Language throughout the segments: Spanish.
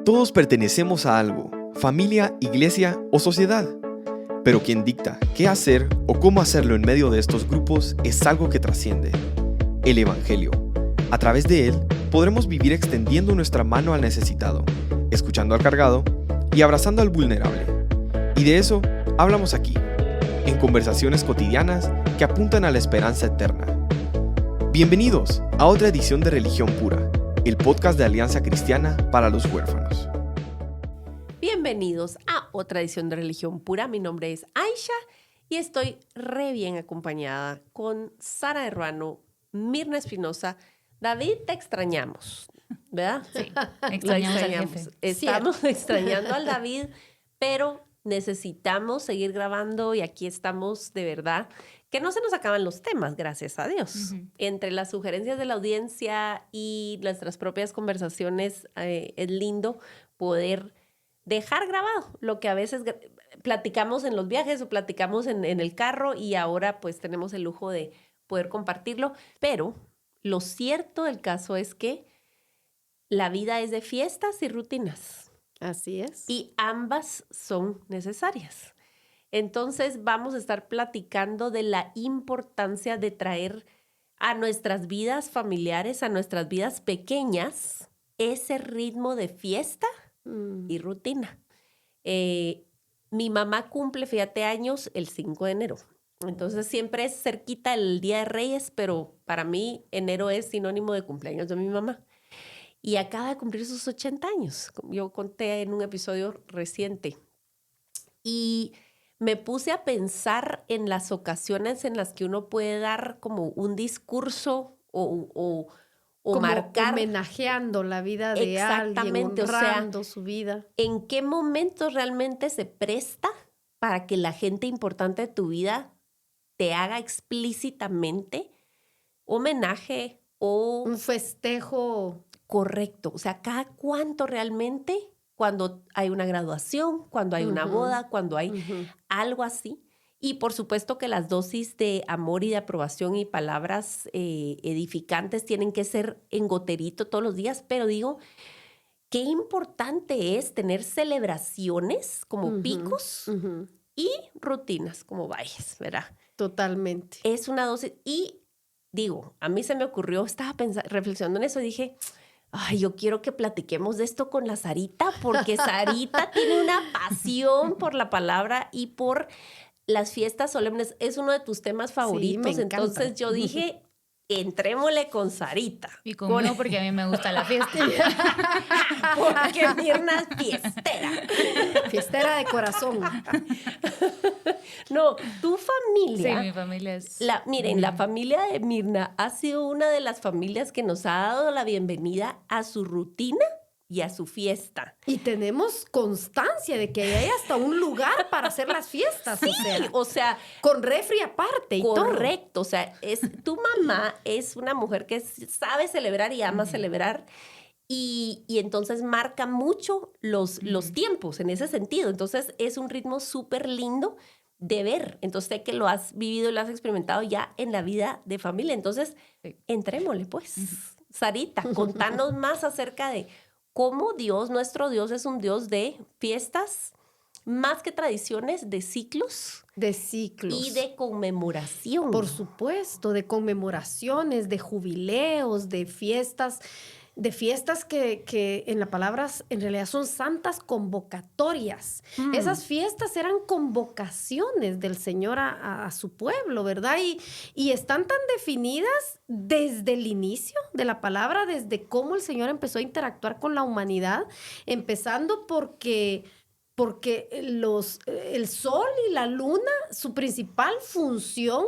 Todos pertenecemos a algo, familia, iglesia o sociedad. Pero quien dicta qué hacer o cómo hacerlo en medio de estos grupos es algo que trasciende: el Evangelio. A través de él podremos vivir extendiendo nuestra mano al necesitado, escuchando al cargado y abrazando al vulnerable. Y de eso hablamos aquí, en conversaciones cotidianas que apuntan a la esperanza eterna. Bienvenidos a otra edición de Religión Pura, el podcast de Alianza Cristiana para los Huérfanos. Bienvenidos a otra edición de Religión Pura. Mi nombre es Aisha y estoy re bien acompañada con Sara Herrano, Mirna Espinosa. David, te extrañamos, ¿verdad? Sí, extrañamos al jefe. Estamos extrañando al David, pero necesitamos seguir grabando y aquí estamos de verdad. Que no se nos acaban los temas, gracias a Dios. Entre las sugerencias de la audiencia y nuestras propias conversaciones, es lindo poder dejar grabado lo que a veces platicamos en los viajes o platicamos en el carro, y ahora pues tenemos el lujo de poder compartirlo. Pero lo cierto del caso es que la vida es de fiestas y rutinas. Así es. Y ambas son necesarias. Entonces vamos a estar platicando de la importancia de traer a nuestras vidas familiares, a nuestras vidas pequeñas, ese ritmo de fiesta y rutina. Mi mamá cumple, fíjate, años el 5 de enero. Entonces siempre es cerquita el Día de Reyes, pero para mí enero es sinónimo de cumpleaños de mi mamá. Y acaba de cumplir sus 80 años. Yo conté en un episodio reciente. Y me puse a pensar en las ocasiones en las que uno puede dar como un discurso o como marcar. Homenajeando la vida de alguien, honrando su vida. ¿En qué momentos realmente se presta para que la gente importante de tu vida te haga explícitamente homenaje o un festejo? Correcto. O sea, ¿cada cuánto realmente? Cuando hay una graduación, cuando hay una boda, cuando hay algo así. Y por supuesto que las dosis de amor y de aprobación y palabras edificantes tienen que ser en goterito todos los días. Pero digo, qué importante es tener celebraciones como picos y rutinas como valles, ¿verdad? Totalmente. Es una dosis. Y digo, a mí se me ocurrió, estaba reflexionando en eso y dije, ay, yo quiero que platiquemos de esto con la Sarita, porque Sarita tiene una pasión por la palabra y por las fiestas solemnes. Es uno de tus temas favoritos. Sí, me encanta. Entonces yo dije, entrémosle con Sarita. Y como no, porque a mí me gusta la fiesta. Porque Mirna es fiestera. Fiestera de corazón. No, tu familia. Sí, mi familia es... Miren, la familia de Mirna ha sido una de las familias que nos ha dado la bienvenida a su rutina y a su fiesta. Y tenemos constancia de que hay hasta un lugar para hacer las fiestas. Sí, o sea, con refri aparte y todo. Correcto, o sea, tu mamá es una mujer que sabe celebrar y ama celebrar. Y entonces marca mucho los tiempos en ese sentido. Entonces es un ritmo súper lindo de ver. Entonces sé que lo has vivido y lo has experimentado ya en la vida de familia. Entonces, entrémosle pues. Sarita, contanos más acerca de cómo Dios, nuestro Dios, es un Dios de fiestas, más que tradiciones, de ciclos. De ciclos. Y de conmemoración. Por supuesto, de conmemoraciones, de jubileos, de fiestas que en la palabra en realidad son santas convocatorias. Esas fiestas eran convocaciones del Señor a su pueblo, ¿verdad? Y están tan definidas desde el inicio de la palabra, desde cómo el Señor empezó a interactuar con la humanidad, empezando porque el sol y la luna, su principal función.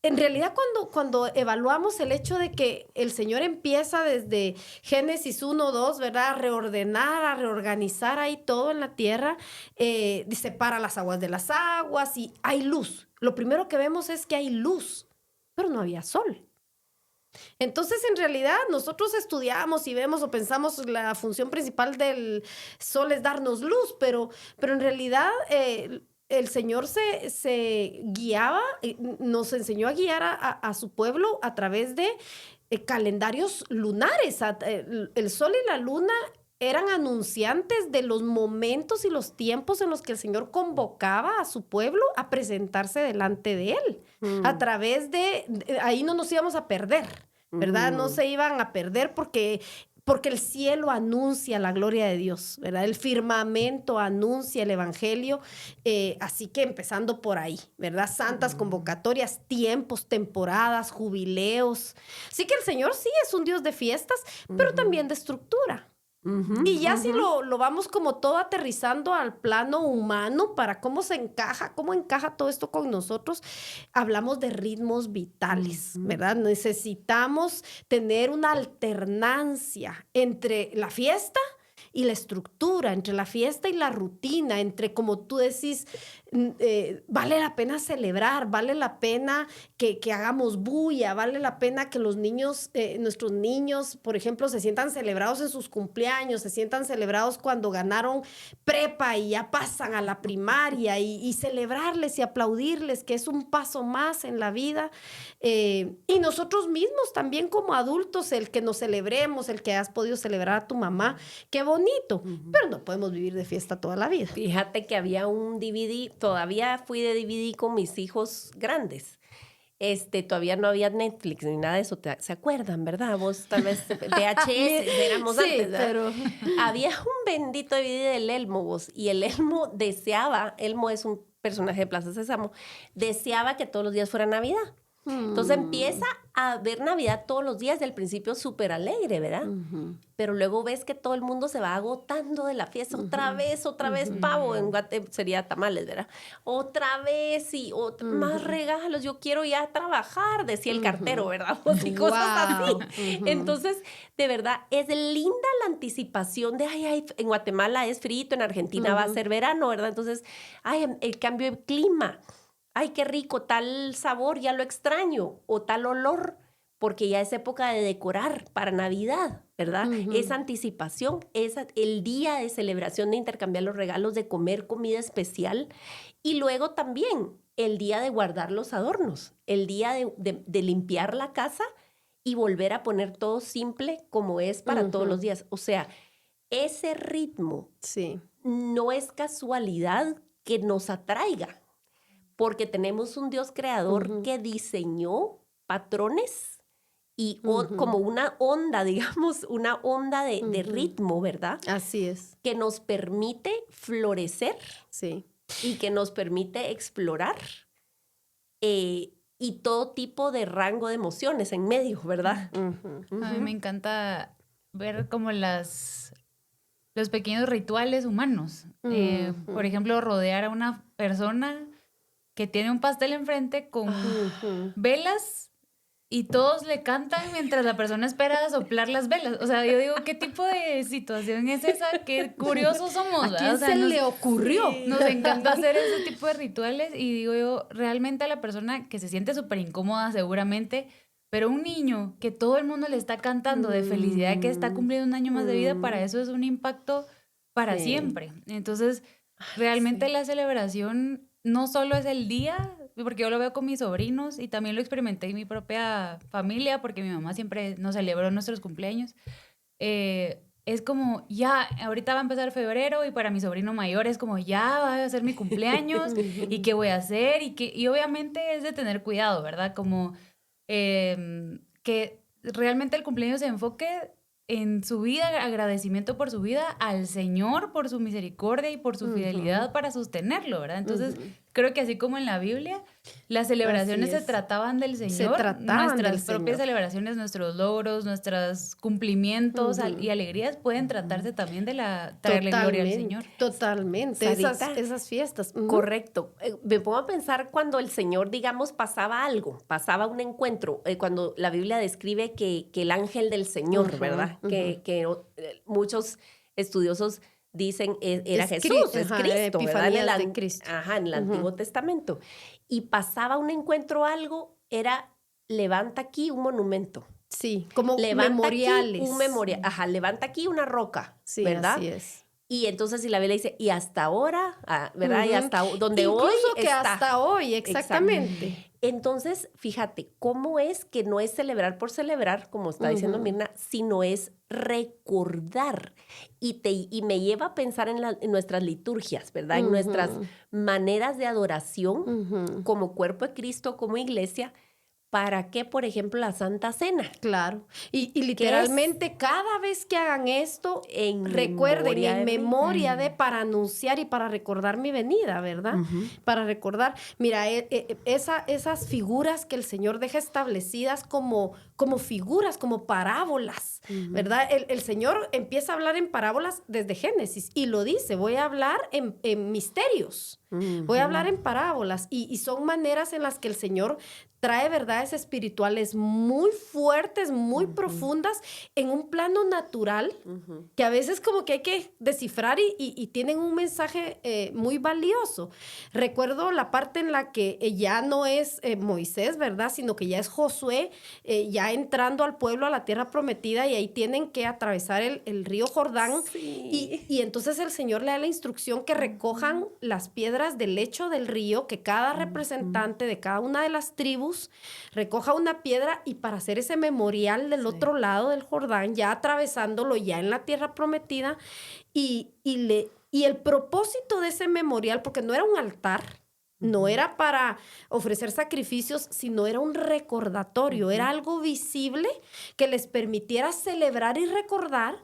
En realidad, cuando evaluamos el hecho de que el Señor empieza desde Génesis 1-2, ¿verdad? A reordenar, a reorganizar ahí todo en la tierra, separa las aguas de las aguas y hay luz. Lo primero que vemos es que hay luz, pero no había sol. Entonces, en realidad, nosotros estudiamos y vemos o pensamos la función principal del sol es darnos luz, pero en realidad el Señor se guiaba, nos enseñó a guiar a su pueblo a través de calendarios lunares. El sol y la luna eran anunciantes de los momentos y los tiempos en los que el Señor convocaba a su pueblo a presentarse delante de Él. A través ahí no nos íbamos a perder, ¿verdad? No se iban a perder porque el cielo anuncia la gloria de Dios, ¿verdad? El firmamento anuncia el evangelio, así que empezando por ahí, ¿verdad? Santas convocatorias, tiempos, temporadas, jubileos. Así que el Señor sí es un Dios de fiestas, pero también de estructura. Y ya si lo vamos como todo aterrizando al plano humano para cómo encaja todo esto con nosotros, hablamos de ritmos vitales, ¿verdad? Necesitamos tener una alternancia entre la fiesta y la estructura, entre la fiesta y la rutina, entre, como tú decís, vale la pena celebrar, vale la pena que hagamos bulla, vale la pena que los niños, nuestros niños, por ejemplo, se sientan celebrados en sus cumpleaños, se sientan celebrados cuando ganaron prepa y ya pasan a la primaria y celebrarles y aplaudirles, que es un paso más en la vida. Y nosotros mismos también como adultos, el que nos celebremos, el que has podido celebrar a tu mamá, qué bonito, pero no podemos vivir de fiesta toda la vida. Fíjate que había un DVD, todavía fui de DVD con mis hijos grandes. Todavía no había Netflix ni nada de eso, ¿se acuerdan, verdad? Vos tal vez VHS éramos antes, ¿verdad? Pero había un bendito DVD del Elmo, vos, y el Elmo Elmo es un personaje de Plaza Sésamo, deseaba que todos los días fuera Navidad. Entonces empieza a ver Navidad todos los días, del principio súper alegre, ¿verdad? Pero luego ves que todo el mundo se va agotando de la fiesta, otra vez pavo, en Guate sería tamales, ¿verdad? Otra vez y más regalos, yo quiero ya trabajar, decía el cartero, ¿verdad? Y cosas así. Entonces, de verdad, es linda la anticipación de, en Guatemala es frito, en Argentina va a ser verano, ¿verdad? Entonces, el cambio de clima. Ay, qué rico, tal sabor, ya lo extraño, o tal olor, porque ya es época de decorar para Navidad, ¿verdad? Esa anticipación, el día de celebración, de intercambiar los regalos, de comer comida especial, y luego también el día de guardar los adornos, el día de limpiar la casa y volver a poner todo simple como es para todos los días. O sea, ese ritmo no es casualidad que nos atraiga, porque tenemos un Dios creador que diseñó patrones y como una onda, digamos, una onda de ritmo, ¿verdad? Así es. Que nos permite florecer y que nos permite explorar y todo tipo de rango de emociones en medio, ¿verdad? A mí me encanta ver como los pequeños rituales humanos. Por ejemplo, rodear a una persona que tiene un pastel enfrente con velas y todos le cantan mientras la persona espera soplar las velas. O sea, yo digo, ¿qué tipo de situación es esa? Qué curiosos somos, ¿verdad? ¿A quién se le ocurrió? Nos encanta hacer ese tipo de rituales y digo yo, realmente a la persona que se siente súper incómoda seguramente, pero un niño que todo el mundo le está cantando de felicidad que está cumpliendo un año más de vida, para eso es un impacto para siempre. Entonces, realmente la celebración no solo es el día, porque yo lo veo con mis sobrinos y también lo experimenté en mi propia familia, porque mi mamá siempre nos celebró nuestros cumpleaños. Es como, ya, ahorita va a empezar febrero y para mi sobrino mayor es como, ya va a ser mi cumpleaños y qué voy a hacer y obviamente es de tener cuidado, ¿verdad? Como que realmente el cumpleaños se enfoque en su vida, agradecimiento por su vida, al Señor por su misericordia y por su fidelidad para sostenerlo, ¿verdad? Entonces, creo que así como en la Biblia, las celebraciones se trataban del Señor, nuestras propias celebraciones, nuestros logros, nuestros cumplimientos y alegrías pueden tratarse también de traerle gloria al Señor. Totalmente, esas fiestas. Correcto. Me pongo a pensar cuando el Señor, digamos, pasaba un encuentro, cuando la Biblia describe que el ángel del Señor, ¿verdad? Que muchos estudiosos dicen era Jesús, es Cristo, ¿verdad? En Cristo. En el Antiguo Testamento. Y pasaba un encuentro algo, era levanta aquí un monumento. Sí, como levanta memoriales. Aquí un memorial. Levanta aquí una roca, ¿verdad? Así es. Y entonces si la Biblia dice, y hasta ahora, ¿verdad? Y hasta donde incluso hoy que está. hasta hoy, exactamente. Entonces, fíjate, ¿cómo es que no es celebrar por celebrar, como está diciendo Mirna, sino es recordar? Y me lleva a pensar en nuestras liturgias, ¿verdad? En nuestras maneras de adoración como cuerpo de Cristo, como iglesia. ¿Para qué, por ejemplo, la Santa Cena? Claro. Y literalmente cada vez que hagan esto, recuerden en memoria de para anunciar y para recordar mi venida, ¿verdad? Para recordar, mira, esas figuras que el Señor deja establecidas como figuras, como parábolas, ¿verdad? El Señor empieza a hablar en parábolas desde Génesis y lo dice, voy a hablar en misterios, voy a hablar en parábolas y son maneras en las que el Señor trae verdades espirituales muy fuertes, muy profundas, en un plano natural, que a veces como que hay que descifrar y tienen un mensaje muy valioso. Recuerdo la parte en la que ya no es Moisés, ¿verdad? Sino que ya es Josué, ya entrando al pueblo, a la tierra prometida, y ahí tienen que atravesar el río Jordán. Sí. Y entonces el Señor le da la instrucción que recojan las piedras del lecho del río, que cada representante de cada una de las tribus recoja una piedra y para hacer ese memorial del otro lado del Jordán, ya atravesándolo ya en la tierra prometida, y el propósito de ese memorial, porque no era un altar, no era para ofrecer sacrificios, sino era un recordatorio, era algo visible que les permitiera celebrar y recordar.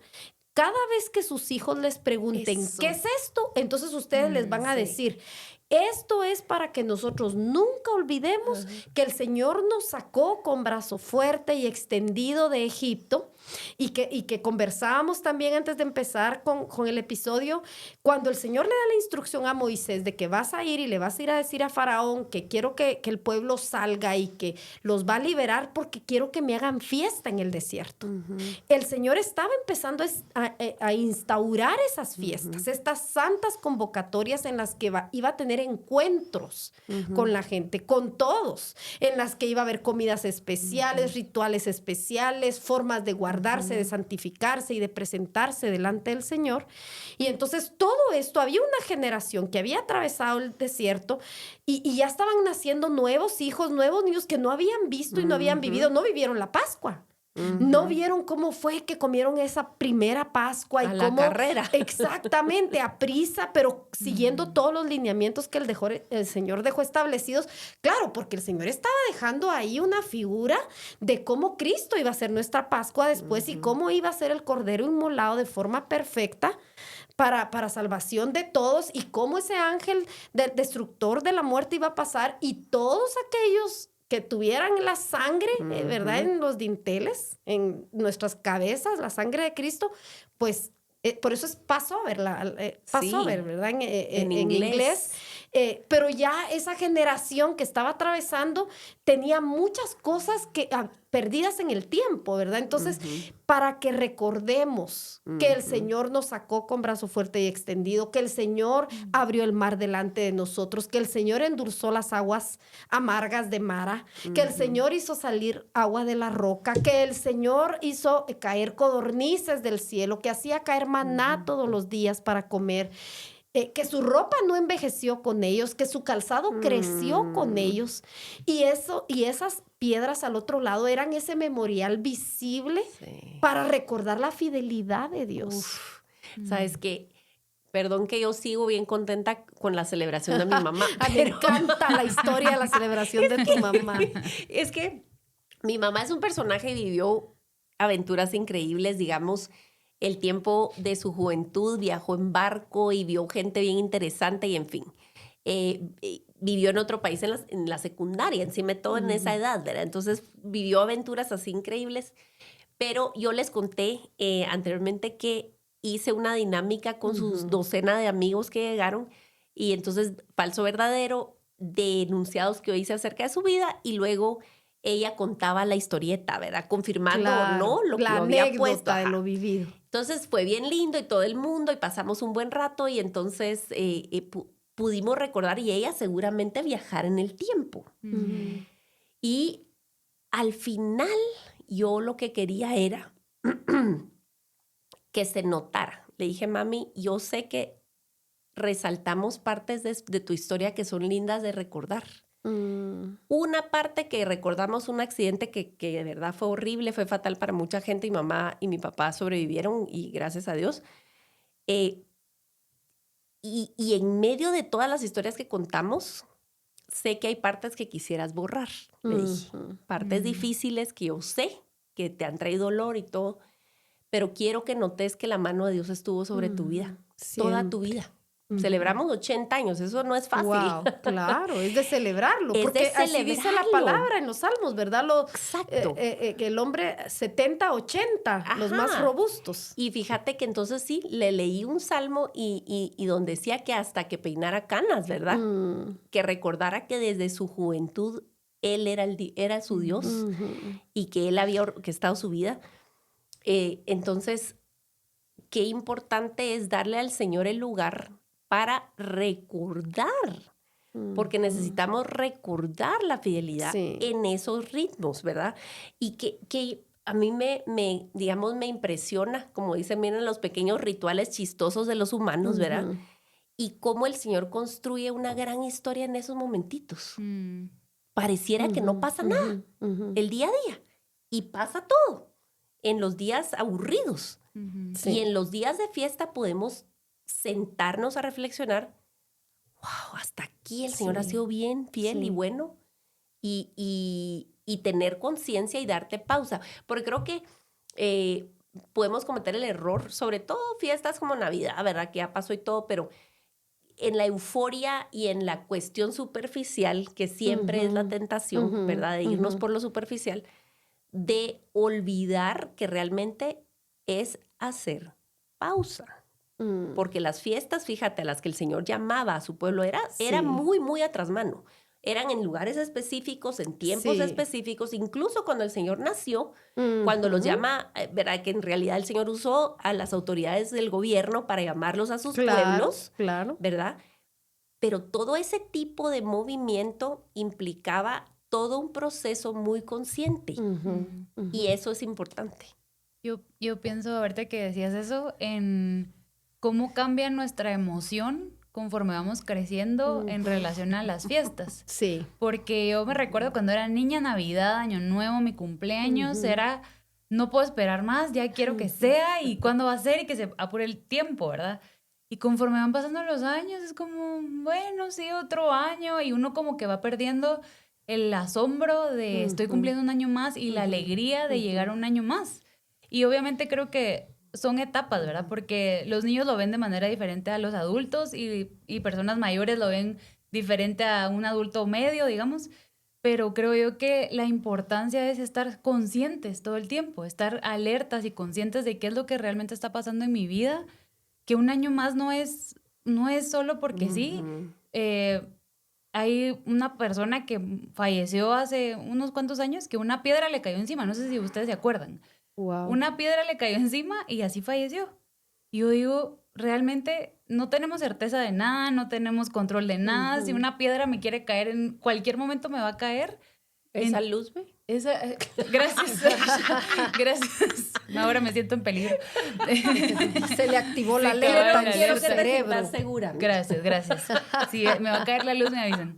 Cada vez que sus hijos les pregunten, ¿qué es esto? Entonces ustedes les van a decir, esto es para que nosotros nunca olvidemos que el Señor nos sacó con brazo fuerte y extendido de Egipto, y que conversábamos también antes de empezar con el episodio, cuando el Señor le da la instrucción a Moisés de que vas a ir y le vas a ir a decir a Faraón que quiero que el pueblo salga y que los va a liberar porque quiero que me hagan fiesta en el desierto. El Señor estaba empezando a instaurar esas fiestas, estas santas convocatorias en las que iba a tener encuentros con la gente, con todos, en las que iba a haber comidas especiales, rituales especiales, formas de guardarse, de santificarse y de presentarse delante del Señor. Y entonces todo esto, había una generación que había atravesado el desierto y ya estaban naciendo nuevos hijos, nuevos niños que no habían visto y no habían vivido, no vivieron la Pascua. No vieron cómo fue que comieron esa primera Pascua. A la carrera. Exactamente, a prisa, pero siguiendo todos los lineamientos que el Señor dejó establecidos. Claro, porque el Señor estaba dejando ahí una figura de cómo Cristo iba a ser nuestra Pascua después y cómo iba a ser el Cordero inmolado de forma perfecta para salvación de todos, y cómo ese ángel del destructor de la muerte iba a pasar, y todos aquellos que tuvieran la sangre, ¿verdad? En los dinteles, en nuestras cabezas, la sangre de Cristo, pues por eso es Passover, Passover, ¿verdad? En inglés. Pero ya esa generación que estaba atravesando tenía muchas cosas perdidas en el tiempo, ¿verdad? Entonces, para que recordemos que el Señor nos sacó con brazo fuerte y extendido, que el Señor abrió el mar delante de nosotros, que el Señor endulzó las aguas amargas de Mara, que el Señor hizo salir agua de la roca, que el Señor hizo caer codornices del cielo, que hacía caer maná todos los días para comer, que su ropa no envejeció con ellos, que su calzado creció con ellos. Y esas piedras al otro lado eran ese memorial visible para recordar la fidelidad de Dios. ¿Sabes qué? Perdón que yo sigo bien contenta con la celebración de mi mamá. Me encanta la historia de la celebración de tu mamá. Es que mi mamá es un personaje y vivió aventuras increíbles, digamos. El tiempo de su juventud viajó en barco y vio gente bien interesante y en fin. Vivió en otro país en la secundaria, encima de todo en esa edad, ¿verdad? Entonces vivió aventuras así increíbles. Pero yo les conté anteriormente que hice una dinámica con sus docena de amigos que llegaron, y entonces falso verdadero de enunciados que yo hice acerca de su vida, y luego ella contaba la historieta, ¿verdad? Confirmando o no lo que yo había puesto. De lo vivido. Entonces fue bien lindo y todo el mundo, y pasamos un buen rato, y entonces pudimos recordar, y ella seguramente viajar en el tiempo. Y al final yo lo que quería era que se notara. Le dije, mami, yo sé que resaltamos partes de tu historia que son lindas de recordar, Una parte que recordamos un accidente que de verdad fue horrible, fue fatal para mucha gente. Mi mamá y mi papá sobrevivieron y gracias a Dios. Y en medio de todas las historias que contamos, sé que hay partes que quisieras borrar, le dije. Partes difíciles que yo sé que te han traído dolor y todo, pero quiero que notes que la mano de Dios estuvo sobre tu vida, toda tu vida. Celebramos 80 años, eso no es fácil. Wow, claro, es de celebrarlo. Es porque de así dice la celebrarlo. palabra en los salmos, ¿verdad? Exacto. Que el hombre 70, 80, los Ajá. más robustos. Y fíjate que entonces sí, le leí un salmo y donde decía que hasta que peinara canas, ¿verdad? Que recordara que desde su juventud él era su Dios y que él había orquestado su vida. Entonces, qué importante es darle al Señor el lugar para recordar, porque necesitamos recordar la fidelidad en esos ritmos, ¿verdad? Y que a mí digamos, me impresiona, como dicen, miren los pequeños rituales chistosos de los humanos, ¿verdad? Y cómo el Señor construye una gran historia en esos momentitos. Pareciera que no pasa nada el día a día. Y pasa todo en los días aburridos. Y en los días de fiesta podemos sentarnos a reflexionar, wow, hasta aquí el Señor ha sido bien fiel y bueno, y tener conciencia y darte pausa. Porque creo que podemos cometer el error, sobre todo fiestas como Navidad, ¿verdad? Que ya pasó y todo, pero en la euforia y en la cuestión superficial, que siempre es la tentación, ¿verdad? De irnos por lo superficial, de olvidar que realmente es hacer pausa. Porque las fiestas, fíjate, a las que el Señor llamaba a su pueblo, era muy, muy atrás mano. Eran en lugares específicos, en tiempos específicos, incluso cuando el Señor nació, cuando los llama, ¿verdad? Que en realidad el Señor usó a las autoridades del gobierno para llamarlos a sus pueblos, ¿verdad? Pero todo ese tipo de movimiento implicaba todo un proceso muy consciente. Y eso es importante. Yo pienso, ahorita que decías eso, en cómo cambia nuestra emoción conforme vamos creciendo en relación a las fiestas. Sí. Porque yo me recuerdo cuando era niña, Navidad, Año Nuevo, mi cumpleaños, era, no puedo esperar más, ya quiero que sea, y cuándo va a ser, y que se apure el tiempo, ¿verdad? Y conforme van pasando los años, es como, bueno, sí, otro año, y uno como que va perdiendo el asombro de estoy cumpliendo un año más y la alegría de llegar a un año más. Y obviamente creo que son etapas, ¿verdad? Porque los niños lo ven de manera diferente a los adultos y personas mayores lo ven diferente a un adulto medio, digamos. Pero creo yo que la importancia es estar conscientes todo el tiempo, estar alertas y conscientes de qué es lo que realmente está pasando en mi vida, que un año más no es solo porque sí. Hay una persona que falleció hace unos cuantos años que una piedra le cayó encima, no sé si ustedes se acuerdan. Wow. Una piedra le cayó encima y así falleció. Y yo digo, realmente no tenemos certeza de nada, no tenemos control de nada. Si una piedra me quiere caer en cualquier momento me va a caer. ¿Esa luz, ve? Gracias. Gracias. Ahora me siento en peligro. Se le activó la Se alerta acabó la en Quiero su que te cerebro. sientas segura. Gracias. Si me va a caer la luz, me avisan.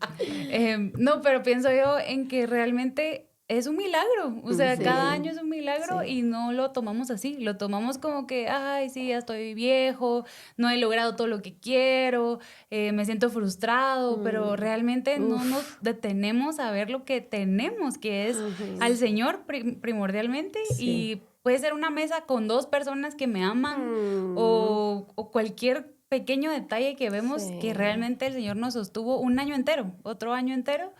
No, pero pienso yo en que realmente es un milagro. O sea, cada año es un milagro y no lo tomamos así. Lo tomamos como que, ay, sí, ya estoy viejo, no he logrado todo lo que quiero, me siento frustrado, pero realmente no nos detenemos a ver lo que tenemos, que es al Señor primordialmente y puede ser una mesa con 2 personas que me aman o cualquier pequeño detalle que vemos que realmente el Señor nos sostuvo un año entero, otro año entero.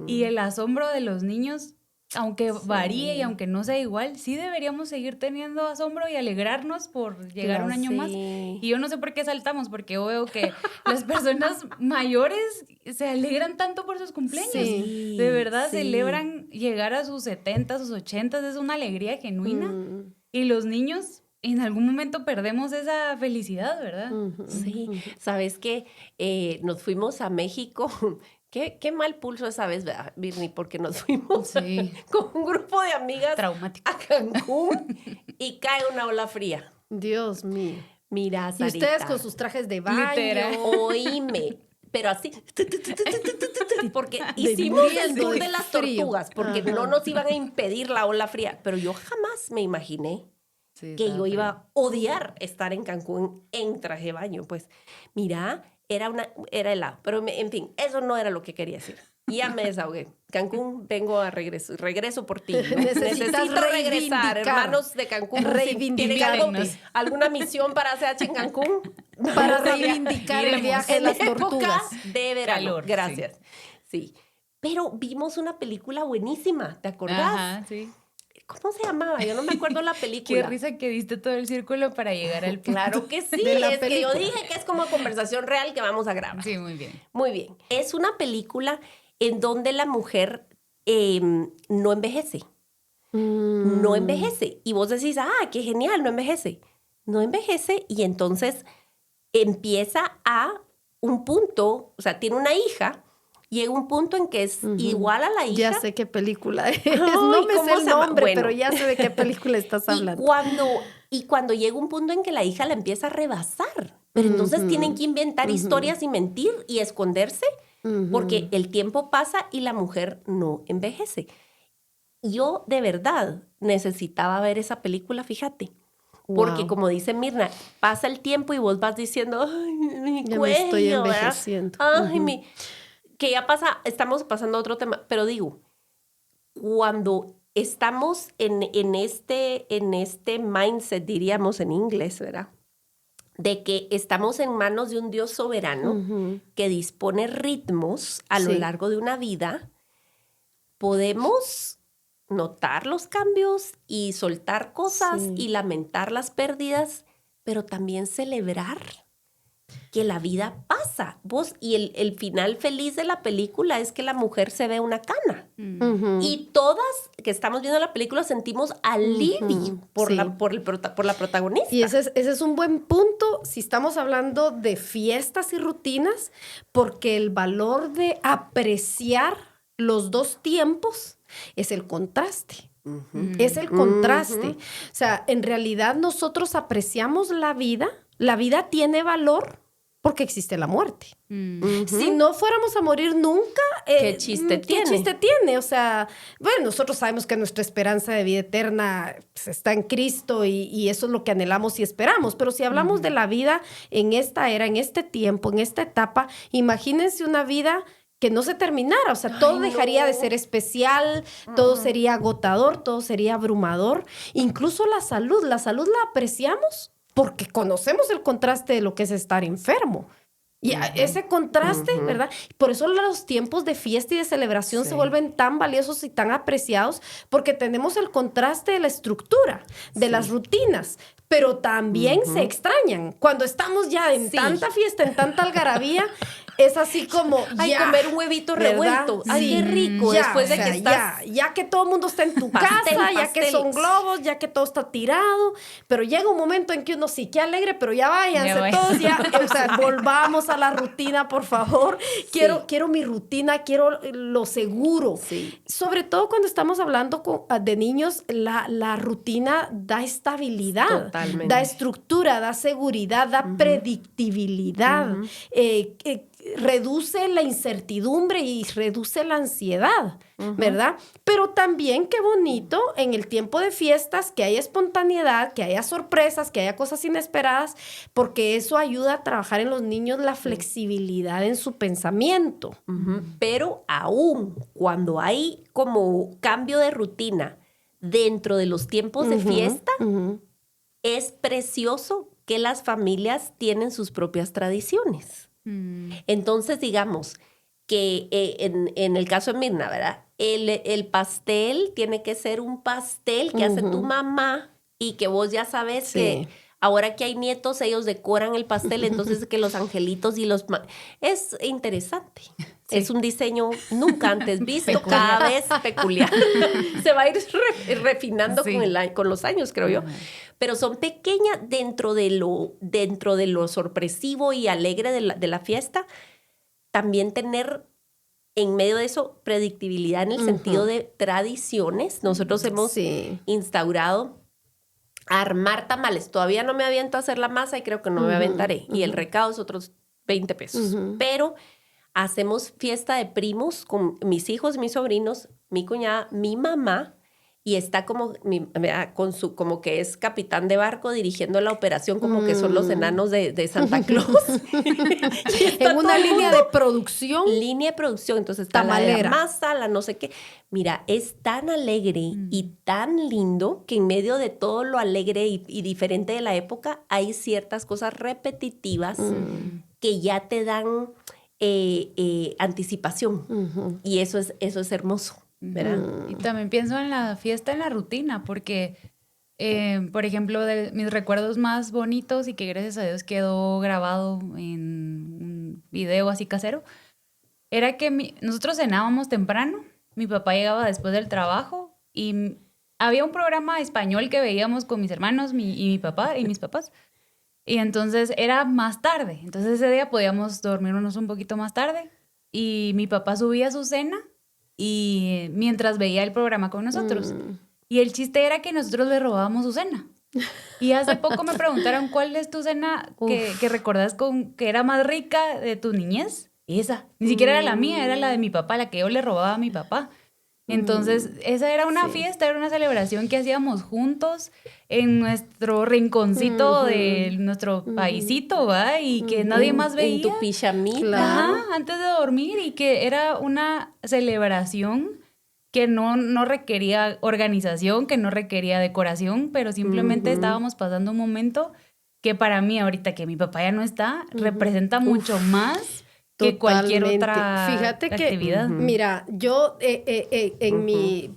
Y el asombro de los niños, aunque varíe y aunque no sea igual, sí deberíamos seguir teniendo asombro y alegrarnos por llegar un año más. Y yo no sé por qué saltamos, porque yo veo que las personas mayores se alegran tanto por sus cumpleaños. De verdad, celebran llegar a sus 70, sus 80, es una alegría genuina. Y los niños en algún momento perdemos esa felicidad, ¿verdad? Sí, sabes que nos fuimos a México. Qué mal pulso esa vez, ¿verdad, Birni? Porque nos fuimos con un grupo de amigas Traumático. a Cancún y cae una ola fría. Dios mío. Mira, Sarita. Y ustedes con sus trajes de baño. Literal. Oíme, pero así, porque hicimos el tour de las tortugas, porque no nos iban a impedir la ola fría, pero yo jamás me imaginé Sí, que estaba yo iba frío. a odiar estar en Cancún en traje de baño. Pues, mira, era helado, pero en fin, eso no era lo que quería decir. Ya me desahogué. Cancún, vengo a regreso por ti. ¿No? Necesitas Necesito regresar, reivindicar. hermanos de Cancún. Si tienen Reivindicarnos. alguna misión para CH en Cancún, Para reivindicar el Iremos. viaje de en las época tortugas. de verano. Calor, Gracias. Sí. Pero vimos una película buenísima, ¿te acordás? Ajá, sí. ¿Cómo se llamaba? Yo no me acuerdo la película. Qué risa que diste todo el círculo para llegar al punto. Claro que sí, de la es que yo película. dije que es como conversación real que vamos a grabar. Sí, muy bien. Muy bien. Es una película en donde la mujer no envejece. No envejece. Y vos decís, qué genial, no envejece. No envejece y entonces empieza a un punto, o sea, tiene una hija, llega un punto en que es igual a la hija. Ya sé qué película es. Ay, No me ¿cómo sé el se llama? nombre, Bueno. pero ya sé de qué película estás hablando. Y cuando llega un punto en que la hija la empieza a rebasar, pero entonces tienen que inventar historias y mentir y esconderse porque el tiempo pasa y la mujer no envejece. Yo de verdad necesitaba ver esa película, fíjate. Porque Wow. como dice Mirna, pasa el tiempo y vos vas diciendo, ay, mi Ya me cuello, estoy ¿verdad? envejeciendo. Ay, que ya pasa, estamos pasando a otro tema, pero digo, cuando estamos en este mindset, diríamos en inglés, ¿verdad? De que estamos en manos de un Dios soberano que dispone ritmos a lo Sí. largo de una vida, podemos notar los cambios y soltar cosas Sí. y lamentar las pérdidas, pero también celebrar que la vida pasa. Vos, y el final feliz de la película es que la mujer se ve una cana. Y todas que estamos viendo la película sentimos alivio por, Sí. por la protagonista. Y ese es un buen punto si estamos hablando de fiestas y rutinas, porque el valor de apreciar los dos tiempos es el contraste. Es el contraste. O sea, en realidad nosotros apreciamos la vida tiene valor porque existe la muerte. Si no fuéramos a morir nunca, ¿Qué chiste tiene? ¿Qué chiste tiene? O sea, bueno, nosotros sabemos que nuestra esperanza de vida eterna pues, está en Cristo y eso es lo que anhelamos y esperamos. Pero si hablamos de la vida en esta era, en este tiempo, en esta etapa, imagínense una vida que no se terminara, o sea, todo dejaría de ser especial, todo sería agotador, todo sería abrumador, incluso la salud la apreciamos porque conocemos el contraste de lo que es estar enfermo. Y ese contraste, ¿verdad? Por eso los tiempos de fiesta y de celebración se vuelven tan valiosos y tan apreciados porque tenemos el contraste de la estructura, de las rutinas, pero también se extrañan. Cuando estamos ya en tanta fiesta, en tanta algarabía, es así como Ay, comer un huevito ¿verdad? revuelto. Ay, Sí. qué rico. Ya, Después de o sea, que estás... ya que todo el mundo está en tu Pastel, casa, ya que pastel. son globos, ya que todo está tirado, pero llega un momento en que uno sí que alegre, pero ya váyanse Ya vaya. todos, o sea, volvamos a la rutina, por favor. Quiero mi rutina, quiero lo seguro. Sí. Sobre todo cuando estamos hablando de niños, la rutina da estabilidad, Totalmente. da estructura, da seguridad, da predictibilidad, reduce la incertidumbre y reduce la ansiedad, ¿verdad? Pero también qué bonito en el tiempo de fiestas que haya espontaneidad, que haya sorpresas, que haya cosas inesperadas, porque eso ayuda a trabajar en los niños la flexibilidad en su pensamiento. Pero aún cuando hay como cambio de rutina dentro de los tiempos de fiesta, es precioso que las familias tienen sus propias tradiciones. Entonces, digamos que en el caso de Mirna, ¿verdad? El pastel tiene que ser un pastel que hace tu mamá y que vos ya sabes Sí. que ahora que hay nietos, ellos decoran el pastel, entonces que los angelitos y los... Es interesante. Sí. Es un diseño nunca antes visto, cada vez peculiar. Se va a ir refinando con los años, creo yo. Pero son pequeñas dentro de lo sorpresivo y alegre de la fiesta. También tener en medio de eso predictibilidad en el sentido de tradiciones. Nosotros hemos instaurado armar tamales. Todavía no me aviento a hacer la masa y creo que no me aventaré. Y el recado es otros 20 pesos. Pero hacemos fiesta de primos con mis hijos, mis sobrinos, mi cuñada, mi mamá, y está como, con su, como que es capitán de barco dirigiendo la operación, como que son los enanos de Santa Claus. En una línea de producción. Línea de producción, entonces está Tamalera. la masa, la no sé qué. Mira, es tan alegre y tan lindo que en medio de todo lo alegre y diferente de la época, hay ciertas cosas repetitivas que ya te dan anticipación. Y eso es hermoso, ¿verdad? Y también pienso en la fiesta, en la rutina, porque, por ejemplo, de mis recuerdos más bonitos y que gracias a Dios quedó grabado en un video así casero, era que nosotros cenábamos temprano, mi papá llegaba después del trabajo y había un programa español que veíamos con mis hermanos y mi papá y mis papás. Y entonces era más tarde. Entonces ese día podíamos dormirnos un poquito más tarde. Y mi papá subía su cena y mientras veía el programa con nosotros. Y el chiste era que nosotros le robábamos su cena. Y hace poco me preguntaron cuál es tu cena que recordás que era más rica de tu niñez. Esa. Ni siquiera era la mía, era la de mi papá, la que yo le robaba a mi papá. Entonces, esa era una fiesta, era una celebración que hacíamos juntos en nuestro rinconcito de nuestro paisito, ¿va? Y que nadie más veía. En tu pijamita. Claro. Ajá, antes de dormir, y que era una celebración que no requería organización, que no requería decoración, pero simplemente estábamos pasando un momento que para mí, ahorita que mi papá ya no está, representa mucho más que cualquier otra actividad. Mira, yo en mi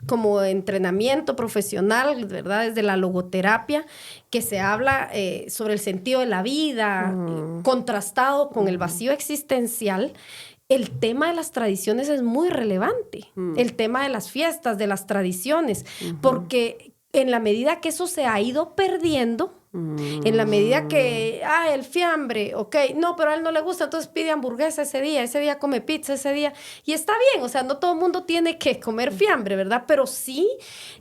como entrenamiento profesional, ¿verdad? Desde la logoterapia, que se habla sobre el sentido de la vida, contrastado con el vacío existencial. El tema de las tradiciones es muy relevante. El tema de las fiestas, de las tradiciones, porque en la medida que eso se ha ido perdiendo, en la medida que, el fiambre, ok, no, pero a él no le gusta, entonces pide hamburguesa ese día come pizza ese día, y está bien, o sea, no todo el mundo tiene que comer fiambre, ¿verdad? Pero sí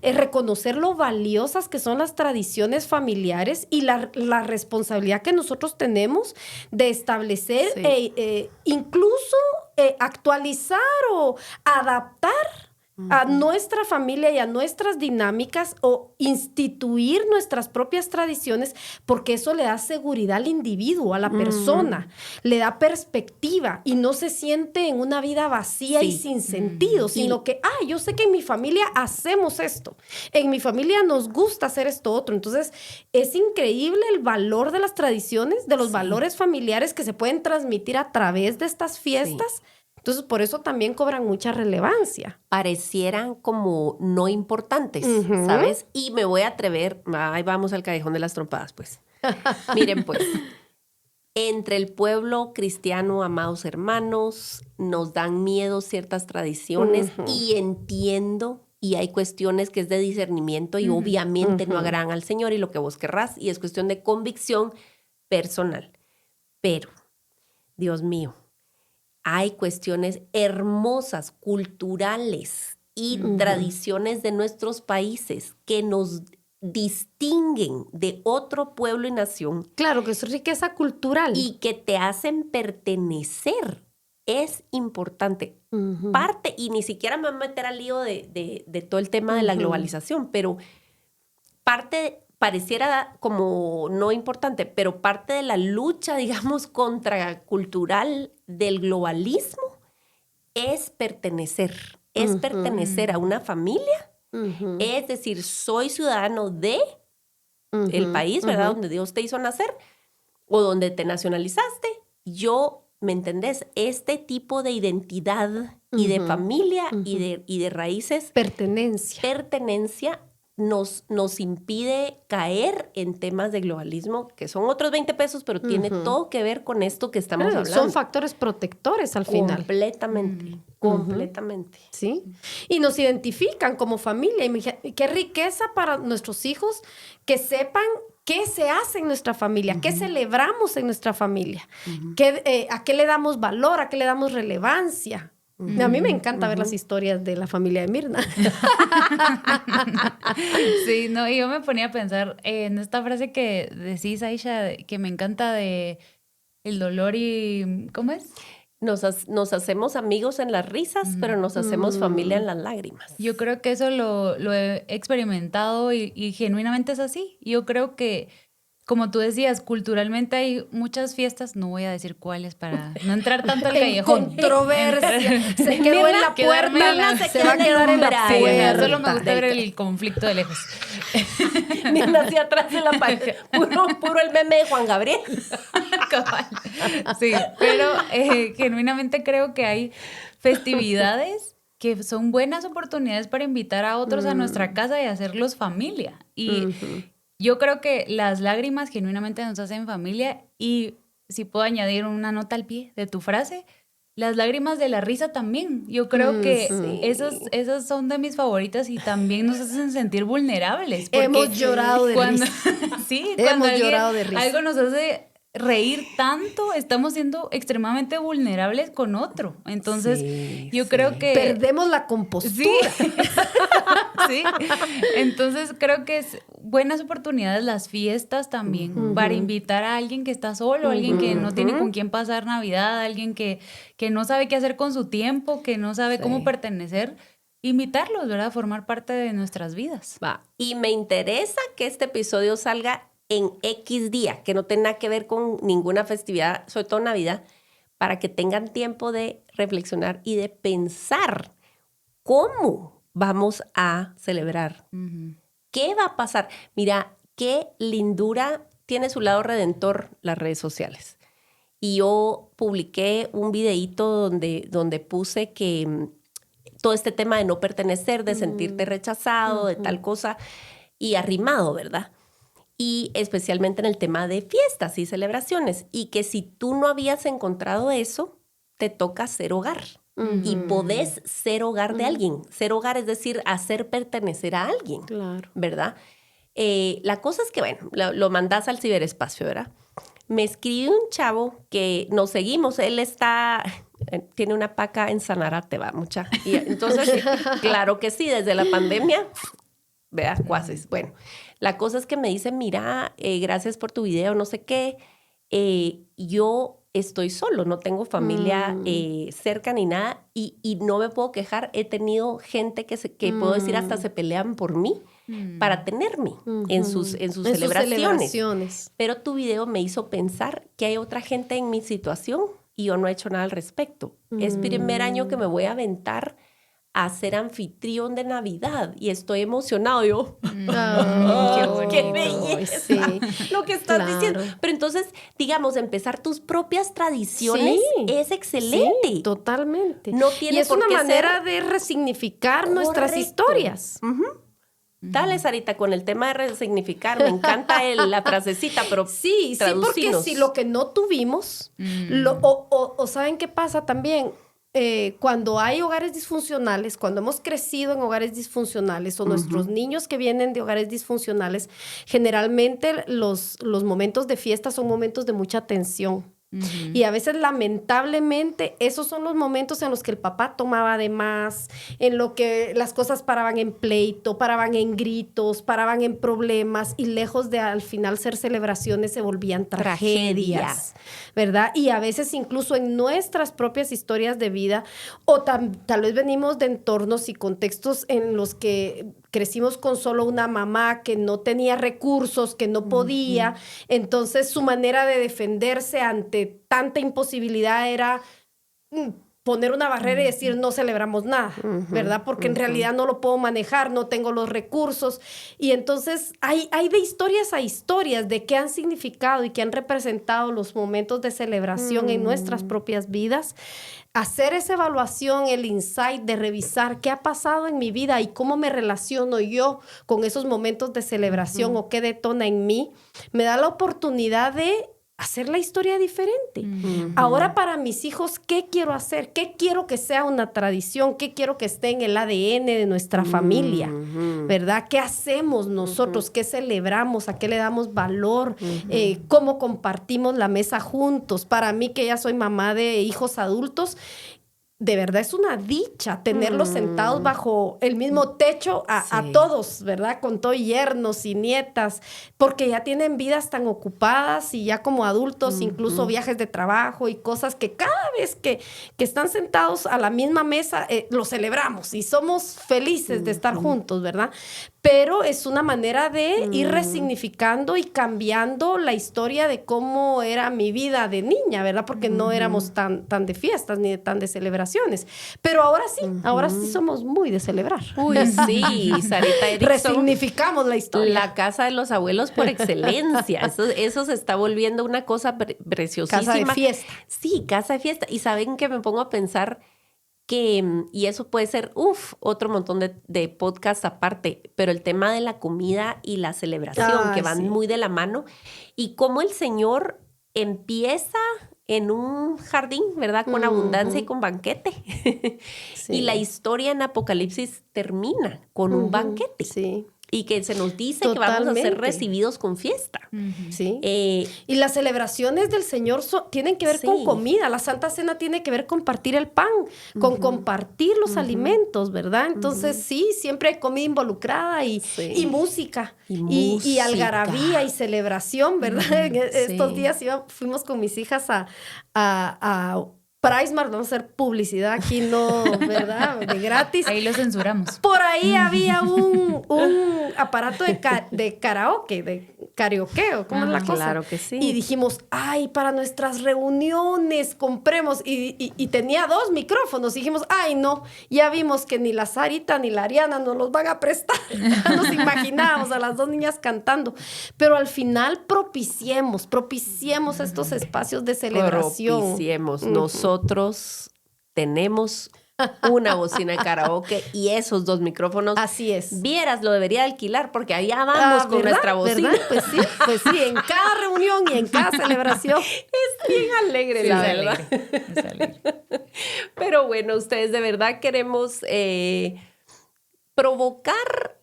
reconocer lo valiosas que son las tradiciones familiares y la responsabilidad que nosotros tenemos de establecer, incluso actualizar o adaptar a nuestra familia y a nuestras dinámicas, o instituir nuestras propias tradiciones, porque eso le da seguridad al individuo, a la persona, le da perspectiva y no se siente en una vida vacía y sin sentido, sino que, yo sé que en mi familia hacemos esto, en mi familia nos gusta hacer esto otro. Entonces, es increíble el valor de las tradiciones, de los valores familiares que se pueden transmitir a través de estas fiestas. Entonces, por eso también cobran mucha relevancia. Parecieran como no importantes, ¿sabes? Y me voy a atrever, ahí vamos al callejón de las trompadas, pues. Miren, pues, entre el pueblo cristiano, amados hermanos, nos dan miedo ciertas tradiciones y entiendo, y hay cuestiones que es de discernimiento y obviamente no agradan al Señor y lo que vos querrás, y es cuestión de convicción personal. Pero, Dios mío, hay cuestiones hermosas, culturales y tradiciones de nuestros países que nos distinguen de otro pueblo y nación. Claro, que es riqueza cultural. Y que te hacen pertenecer. Es importante. Parte, y ni siquiera me voy a meter al lío de todo el tema de la globalización, pero parte pareciera como no importante, pero parte de la lucha, digamos, contracultural del globalismo es pertenecer. Es pertenecer a una familia. Es decir, soy ciudadano de el país, ¿verdad? Donde Dios te hizo nacer o donde te nacionalizaste. Yo, ¿me entendés? Este tipo de identidad y de familia y de raíces. Pertenencia nos impide caer en temas de globalismo, que son otros 20 pesos, pero tiene todo que ver con esto que estamos hablando. Son factores protectores al final. Completamente. Sí. Y nos identifican como familia. Y qué riqueza para nuestros hijos que sepan qué se hace en nuestra familia, qué celebramos en nuestra familia, a qué le damos valor, a qué le damos relevancia. A mí me encanta ver las historias de la familia de Mirna. Sí, no, y yo me ponía a pensar en esta frase que decís, Aisha, que me encanta de el dolor y... ¿Cómo es? Nos hacemos amigos en las risas, pero nos hacemos familia en las lágrimas. Yo creo que eso lo he experimentado y genuinamente es así. Yo creo que, como tú decías, culturalmente hay muchas fiestas, no voy a decir cuáles para no entrar tanto al callejón. Controversia. Se quedó en la puerta, se va a quedar en la puerta. Solo me gusta ver el conflicto de lejos. Mirna hacia atrás de la pared. Puro el meme de Juan Gabriel. Cabal. Sí, pero genuinamente creo que hay festividades que son buenas oportunidades para invitar a otros a nuestra casa y hacerlos familia. Y yo creo que las lágrimas genuinamente nos hacen familia, y si puedo añadir una nota al pie de tu frase, las lágrimas de la risa también. Yo creo que esas son de mis favoritas y también nos hacen sentir vulnerables. Hemos llorado de risa. Sí, hemos llorado de risa. Algo nos hace reír tanto, estamos siendo extremadamente vulnerables con otro. Entonces, yo creo que... perdemos la compostura. Sí. Sí. Entonces, creo que es buenas oportunidades las fiestas también para invitar a alguien que está solo, alguien que no tiene con quién pasar Navidad, alguien que no sabe qué hacer con su tiempo, que no sabe cómo pertenecer. Invitarlos, ¿verdad? A formar parte de nuestras vidas. Va. Y me interesa que este episodio salga en X día, que no tenga que ver con ninguna festividad, sobre todo Navidad, para que tengan tiempo de reflexionar y de pensar cómo vamos a celebrar. ¿Qué va a pasar? Mira, qué lindura tiene su lado redentor las redes sociales. Y yo publiqué un videíto donde puse que todo este tema de no pertenecer, de sentirte rechazado, de tal cosa, y arrimado, ¿verdad? Y especialmente en el tema de fiestas y celebraciones. Y que si tú no habías encontrado eso, te toca ser hogar. Y podés ser hogar de alguien. Ser hogar es decir, hacer pertenecer a alguien. Claro. ¿Verdad? La cosa es que, bueno, lo mandás al ciberespacio, ¿verdad? Me escribe un chavo que nos seguimos. Él tiene una paca en Sanarate, va, mucha. Y entonces, claro que sí, desde la pandemia, vea, cuaces. Bueno, la cosa es que me dice, mira, gracias por tu video, no sé qué. Yo estoy solo, no tengo familia cerca ni nada y no me puedo quejar. He tenido gente que puedo decir hasta se pelean por mí para tenerme en sus celebraciones. Pero tu video me hizo pensar que hay otra gente en mi situación y yo no he hecho nada al respecto. Es primer año que me voy a aventar a ser anfitrión de Navidad y estoy emocionado yo. ¡Qué belleza! Sí, lo que estás diciendo. Pero entonces, digamos, empezar tus propias tradiciones es excelente. Sí, totalmente. No tiene y es por una qué manera ser... de resignificar nuestras historias. Dale, Sarita, con el tema de resignificar. Me encanta la frasecita, pero sí, porque si lo que no tuvimos, o ¿saben qué pasa también? Cuando hay hogares disfuncionales, cuando hemos crecido en hogares disfuncionales o nuestros niños que vienen de hogares disfuncionales, generalmente los momentos de fiesta son momentos de mucha tensión. Y a veces, lamentablemente, esos son los momentos en los que el papá tomaba de más, en lo que las cosas paraban en pleito, paraban en gritos, paraban en problemas y lejos de al final ser celebraciones se volvían tragedias, ¿verdad? Y a veces incluso en nuestras propias historias de vida o tal vez venimos de entornos y contextos en los que crecimos con solo una mamá que no tenía recursos, que no podía. Entonces, su manera de defenderse ante tanta imposibilidad era poner una barrera y decir, no celebramos nada, ¿verdad? Porque en realidad no lo puedo manejar, no tengo los recursos. Y entonces, hay de historias a historias de qué han significado y qué han representado los momentos de celebración en nuestras propias vidas. Hacer esa evaluación, el insight de revisar qué ha pasado en mi vida y cómo me relaciono yo con esos momentos de celebración o qué detona en mí, me da la oportunidad de hacer la historia diferente. Ahora para mis hijos, ¿qué quiero hacer? ¿Qué quiero que sea una tradición? ¿Qué quiero que esté en el ADN de nuestra familia? ¿Verdad? ¿Qué hacemos nosotros? ¿Qué celebramos? ¿A qué le damos valor? ¿Cómo compartimos la mesa juntos? Para mí, que ya soy mamá de hijos adultos, de verdad es una dicha tenerlos sentados bajo el mismo techo a Sí. todos, ¿verdad? Con todos yernos y nietas, porque ya tienen vidas tan ocupadas y ya como adultos, incluso viajes de trabajo y cosas que cada vez que están sentados a la misma mesa, lo celebramos y somos felices de estar juntos, ¿verdad? Pero es una manera de ir resignificando y cambiando la historia de cómo era mi vida de niña, ¿verdad? Porque no éramos tan de fiestas ni tan de celebraciones. Pero ahora sí somos muy de celebrar. Uy, sí, Sarita Erickson. Resignificamos la historia. La casa de los abuelos por excelencia. Eso se está volviendo una cosa preciosísima. Casa de fiesta. Sí, casa de fiesta. Y saben que me pongo a pensar que, y eso puede ser, otro montón de podcasts aparte, pero el tema de la comida y la celebración, que van muy de la mano, y cómo el Señor empieza en un jardín, ¿verdad? Con abundancia y con banquete. Sí. Y la historia en Apocalipsis termina con un banquete. Sí. Y que se nos dice que vamos a ser Totalmente. recibidos con fiesta. Sí. Eh, Y las celebraciones del Señor tienen que ver Sí. con comida. La Santa Cena tiene que ver con compartir el pan, con compartir los alimentos, ¿verdad? Entonces, sí, siempre hay comida involucrada y música. Y Y música. algarabía y celebración, ¿verdad? Estos sí. días fuimos con mis hijas a PriceMart, vamos a hacer publicidad aquí, no, ¿verdad? De gratis. Ahí lo censuramos. Por ahí había un aparato de karaoke, de karaokeo, ¿cómo es la cosa? Claro que sí. Y dijimos, ay, para nuestras reuniones compremos. Y tenía 2 micrófonos. Y dijimos, ay, no, ya vimos que ni la Sarita ni la Ariana nos los van a prestar. Nos imaginábamos a las 2 niñas cantando. Pero al final propiciemos estos espacios de celebración. Propiciemos. Nosotros tenemos una bocina de karaoke y esos 2 micrófonos. Así es. Vieras, lo debería alquilar porque allá vamos con ¿verdad? nuestra bocina. ¿Verdad? Pues sí, en cada reunión y en cada celebración. Es bien alegre, Sí, la es verdad. alegre, es alegre. Pero bueno, ustedes de verdad queremos provocar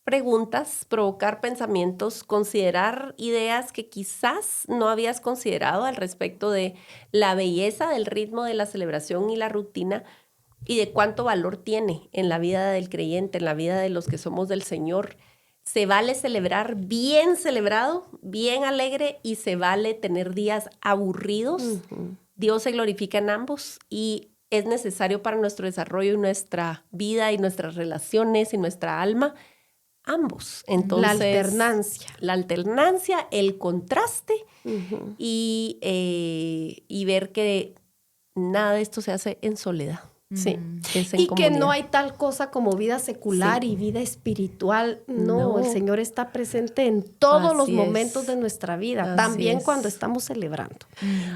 preguntas, provocar pensamientos, considerar ideas que quizás no habías considerado al respecto de la belleza del ritmo de la celebración y la rutina y de cuánto valor tiene en la vida del creyente, en la vida de los que somos del Señor. Se vale celebrar bien celebrado, bien alegre, y se vale tener días aburridos. Dios se glorifica en ambos y es necesario para nuestro desarrollo y nuestra vida y nuestras relaciones y nuestra alma, ambos. Entonces, La alternancia. el contraste y ver que nada de esto se hace en soledad. Sí. Es en Y que comunidad. no hay tal cosa como vida secular y vida espiritual. No, el Señor está presente en todos los Así momentos es. de nuestra vida, Así también es. cuando estamos celebrando.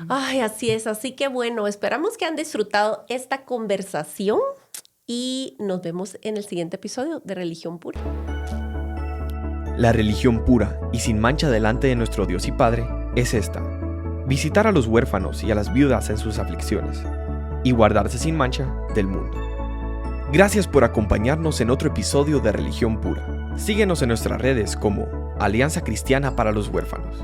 Ay, así es. Así que bueno, esperamos que han disfrutado esta conversación y nos vemos en el siguiente episodio de Religión Pura. La religión pura y sin mancha delante de nuestro Dios y Padre es esta: visitar a los huérfanos y a las viudas en sus aflicciones y guardarse sin mancha del mundo. Gracias por acompañarnos en otro episodio de Religión Pura. Síguenos en nuestras redes como Alianza Cristiana para los Huérfanos.